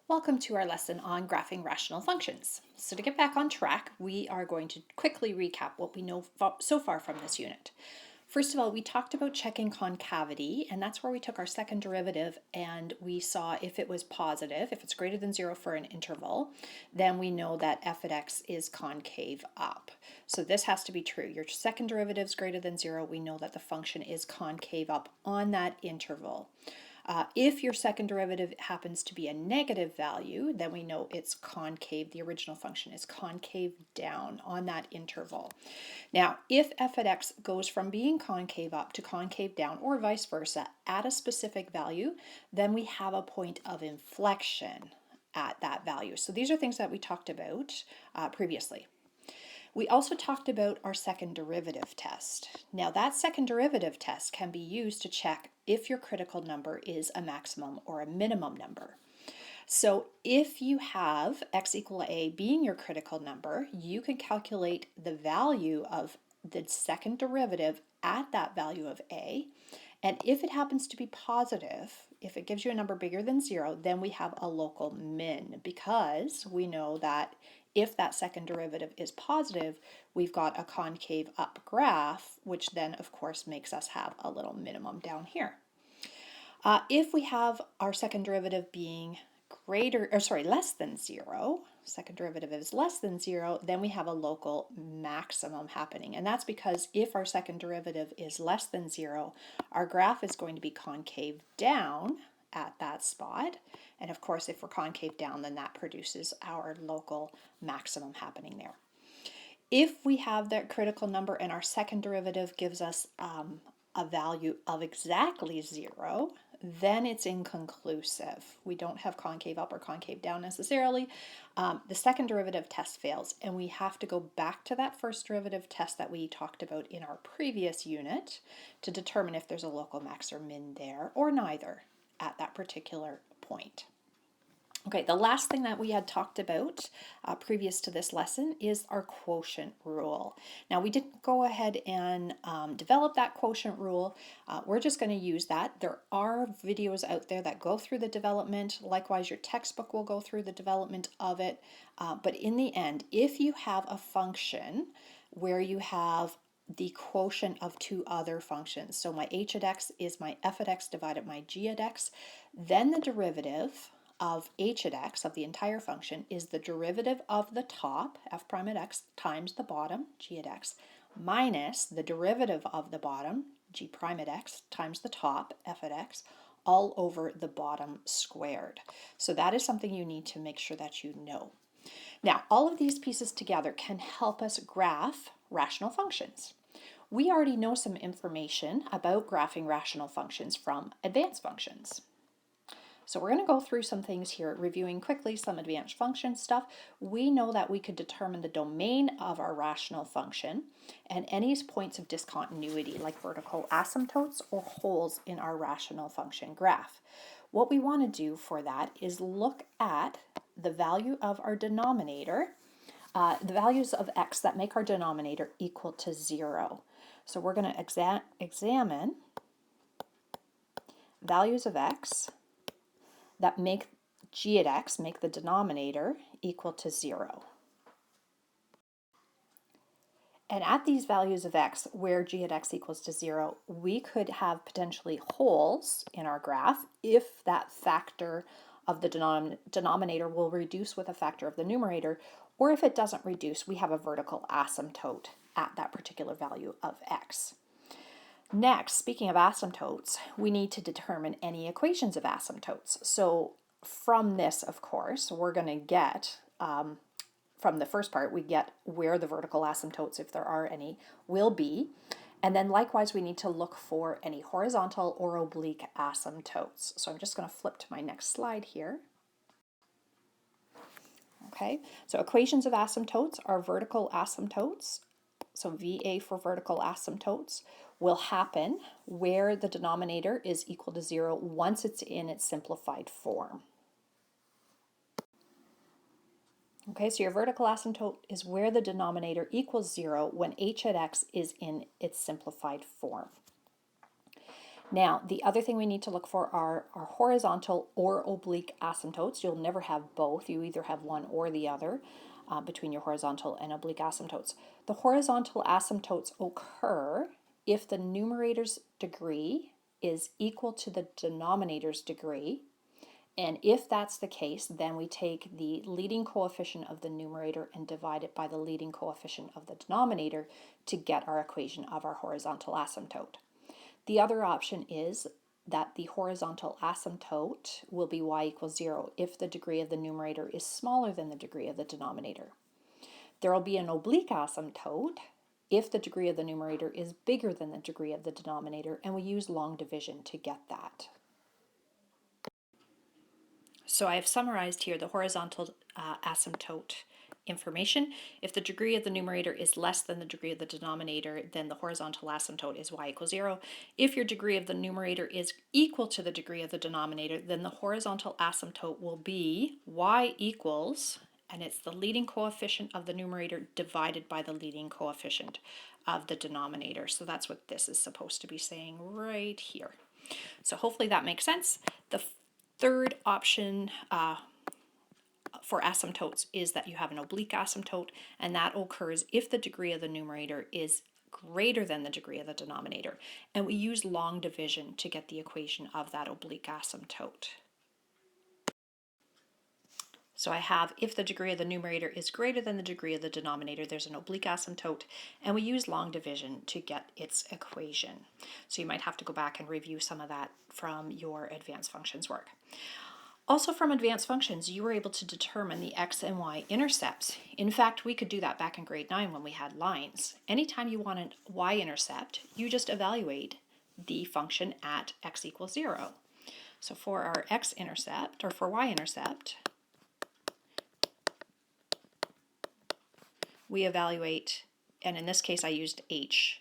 Welcome to our lesson on graphing rational functions. So to get back on track, we are going to quickly recap what we know so far from this unit. First of all, we talked about checking concavity, and that's where we took our second derivative and we saw if it was positive, if it's greater than 0 for an interval, then we know that f at x is concave up. So this has to be true. Your second derivative is greater than 0. We know that the function is concave up on that interval. If your second derivative happens to be a negative value, then we know it's concave. The original function is concave down on that interval. Now, if f at x goes from being concave up to concave down, or vice versa, at a specific value, then we have a point of inflection at that value. So these are things that we talked about previously. We also talked about our second derivative test. Now that second derivative test can be used to check if your critical number is a maximum or a minimum number. So if you have x equal a being your critical number, you can calculate the value of the second derivative at that value of a. And if it happens to be positive, if it gives you a number bigger than 0, then we have a local min, because we know that if that second derivative is positive, we've got a concave up graph, which then of course makes us have a little minimum down here. If we have our second derivative being less than 0, second derivative is less than 0, then we have a local maximum happening. And that's because if our second derivative is less than 0, our graph is going to be concave down at that spot. And of course, if we're concave down, then that produces our local maximum happening there. If we have that critical number and our second derivative gives us a value of exactly 0, then it's inconclusive. We don't have concave up or concave down necessarily. The second derivative test fails, and we have to go back to that first derivative test that we talked about in our previous unit to determine if there's a local max or min there, or neither at that particular point. Okay, the last thing that we had talked about previous to this lesson is our quotient rule. Now, we didn't go ahead and develop that quotient rule. We're just going to use that. There are videos out there that go through the development. Likewise, your textbook will go through the development of it. But in the end, if you have a function where you have the quotient of two other functions, so my h at x is my f at x divided by g at x, then the derivative of h at x, of the entire function, is the derivative of the top, f prime at x, times the bottom, g at x, minus the derivative of the bottom, g prime at x, times the top, f at x, all over the bottom squared. So that is something you need to make sure that you know. Now, all of these pieces together can help us graph rational functions. We already know some information about graphing rational functions from advanced functions. So we're going to go through some things here, reviewing quickly some advanced function stuff. We know that we could determine the domain of our rational function and any points of discontinuity, like vertical asymptotes or holes in our rational function graph. What we want to do for that is look at the value of our denominator, the values of x that make our denominator equal to 0. So we're going to examine values of x that make g at x, make the denominator equal to 0. And at these values of x, where g at x equals to 0, we could have potentially holes in our graph if that factor of the denominator will reduce with a factor of the numerator, or if it doesn't reduce, we have a vertical asymptote at that particular value of x. Next, speaking of asymptotes, we need to determine any equations of asymptotes. So from this, of course, we're going to get, from the first part, we get where the vertical asymptotes, if there are any, will be. And then likewise, we need to look for any horizontal or oblique asymptotes. So I'm just going to flip to my next slide here. Okay, so equations of asymptotes are vertical asymptotes. So VA for vertical asymptotes will happen where the denominator is equal to 0 once it's in its simplified form. Okay, so your vertical asymptote is where the denominator equals 0 when h at x is in its simplified form. Now, the other thing we need to look for are our horizontal or oblique asymptotes. You'll never have both. You either have one or the other between your horizontal and oblique asymptotes. The horizontal asymptotes occur if the numerator's degree is equal to the denominator's degree. And if that's the case, then we take the leading coefficient of the numerator and divide it by the leading coefficient of the denominator to get our equation of our horizontal asymptote. The other option is that the horizontal asymptote will be y equals 0 if the degree of the numerator is smaller than the degree of the denominator. There will be an oblique asymptote if the degree of the numerator is bigger than the degree of the denominator, and we use long division to get that. So I have summarized here the horizontal asymptote information. If the degree of the numerator is less than the degree of the denominator, then the horizontal asymptote is y equals 0. If your degree of the numerator is equal to the degree of the denominator, then the horizontal asymptote will be y equals, and it's the leading coefficient of the numerator divided by the leading coefficient of the denominator. So that's what this is supposed to be saying right here. So hopefully that makes sense. The third option for asymptotes is that you have an oblique asymptote, and that occurs if the degree of the numerator is greater than the degree of the denominator. And we use long division to get the equation of that oblique asymptote. So I have if the degree of the numerator is greater than the degree of the denominator, there's an oblique asymptote, and we use long division to get its equation. So you might have to go back and review some of that from your advanced functions work. Also from advanced functions, you were able to determine the x and y intercepts. In fact, we could do that back in grade 9 when we had lines. Anytime you want a y-intercept, you just evaluate the function at x equals 0. So for our x-intercept, or for y-intercept, we evaluate, and in this case I used h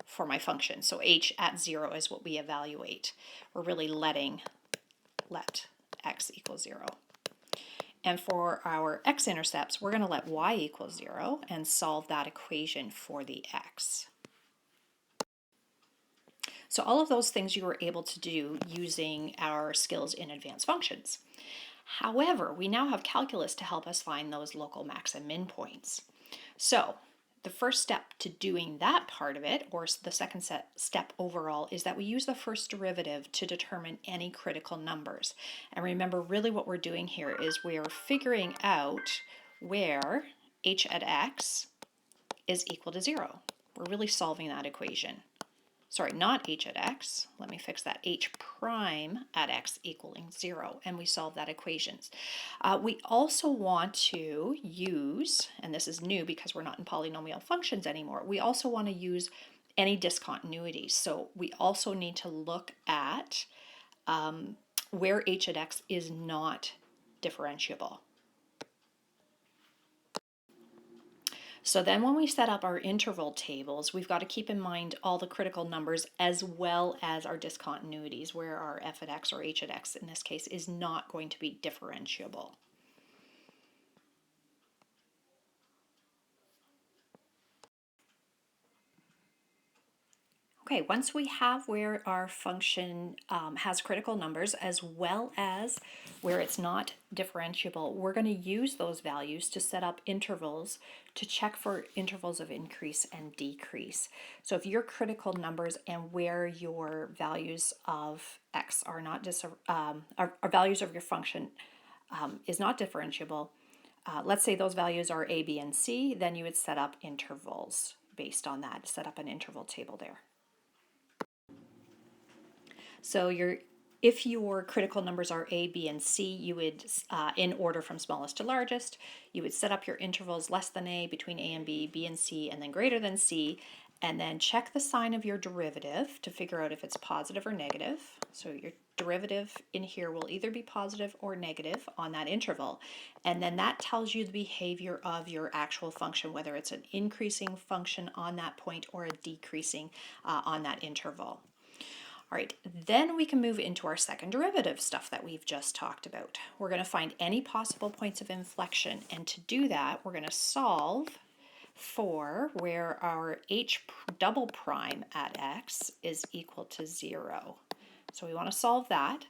for my function. So h at 0 is what we evaluate. We're really let x equal 0. And for our x-intercepts, we're going to let y equal 0 and solve that equation for the x. So all of those things you were able to do using our skills in advanced functions. However, we now have calculus to help us find those local max and min points. So the first step to doing that part of it, or the second step overall, is that we use the first derivative to determine any critical numbers. And remember, really what we're doing here is we are figuring out where h at x is equal to 0. We're really solving that equation. Sorry, not h at x, let me fix that, h prime at x equaling 0, and we solve that equations. We also want to use, and this is new because we're not in polynomial functions anymore, we also want to use any discontinuities. So we also need to look at where h at x is not differentiable. So then when we set up our interval tables, we've got to keep in mind all the critical numbers as well as our discontinuities, where our f at x or h at x in this case is not going to be differentiable. Okay, once we have where our function has critical numbers as well as where it's not differentiable, we're going to use those values to set up intervals to check for intervals of increase and decrease. So if your critical numbers and where your values of x are not values of your function is not differentiable, let's say those values are a, b, and c, then you would set up intervals based on that, set up an interval table there. So if your critical numbers are a, b, and c, you would, in order from smallest to largest, you would set up your intervals less than a, between a and b, b and c, and then greater than c, and then check the sign of your derivative to figure out if it's positive or negative. So your derivative in here will either be positive or negative on that interval, and then that tells you the behavior of your actual function, whether it's an increasing function on that point or a decreasing on that interval. All right, then we can move into our second derivative stuff that we've just talked about. We're going to find any possible points of inflection, and to do that, we're going to solve 4 where our h double prime at x is equal to 0. So we want to solve that.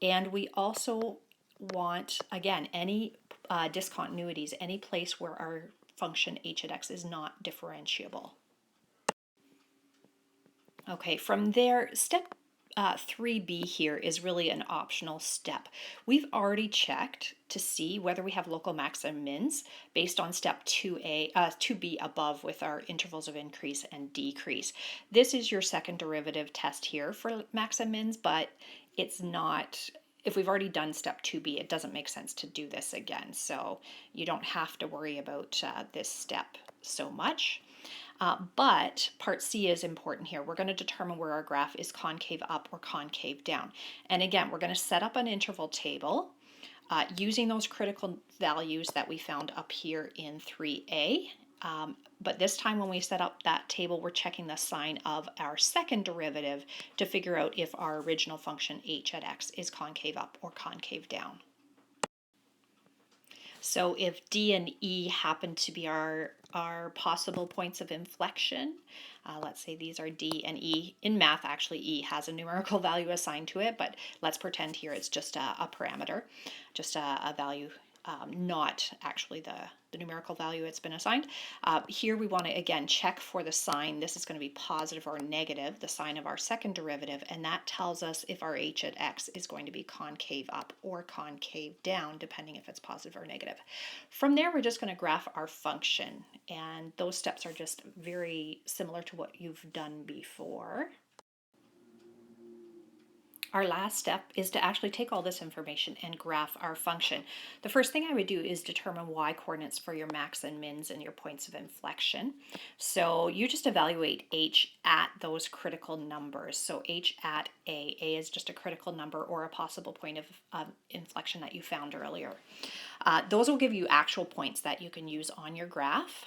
And we also want, again, any discontinuities, any place where our function h at x is not differentiable. Okay, from there, step 3b here is really an optional step. We've already checked to see whether we have local max and mins based on step 2b above with our intervals of increase and decrease. This is your second derivative test here for max and mins, but it's not, if we've already done step 2b, it doesn't make sense to do this again. So you don't have to worry about this step so much. But part C is important here. We're going to determine where our graph is concave up or concave down. And again, we're going to set up an interval table using those critical values that we found up here in 3a. But this time when we set up that table, we're checking the sign of our second derivative to figure out if our original function h at x is concave up or concave down. So if D and E happen to be our possible points of inflection, let's say these are D and E. In math, actually, E has a numerical value assigned to it, but let's pretend here it's just a parameter, just a value, not actually the numerical value it's been assigned. Here we want to, again, check for the sign. This is going to be positive or negative, the sign of our second derivative, and that tells us if our h at x is going to be concave up or concave down, depending if it's positive or negative. From there, we're just going to graph our function, and those steps are just very similar to what you've done before. Our last step is to actually take all this information and graph our function. The first thing I would do is determine y coordinates for your max and mins and your points of inflection. So you just evaluate h at those critical numbers. So h at a is just a critical number or a possible point of inflection that you found earlier. Those will give you actual points that you can use on your graph.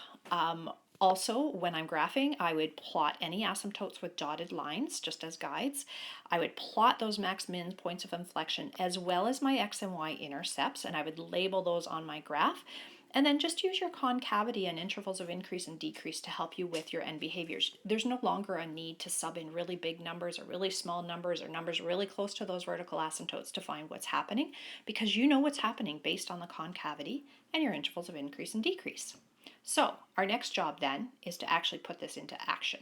Also, when I'm graphing, I would plot any asymptotes with dotted lines, just as guides. I would plot those max min points of inflection as well as my x and y intercepts, and I would label those on my graph. And then just use your concavity and intervals of increase and decrease to help you with your end behaviors. There's no longer a need to sub in really big numbers or really small numbers or numbers really close to those vertical asymptotes to find what's happening, because you know what's happening based on the concavity and your intervals of increase and decrease. So our next job then is to actually put this into action.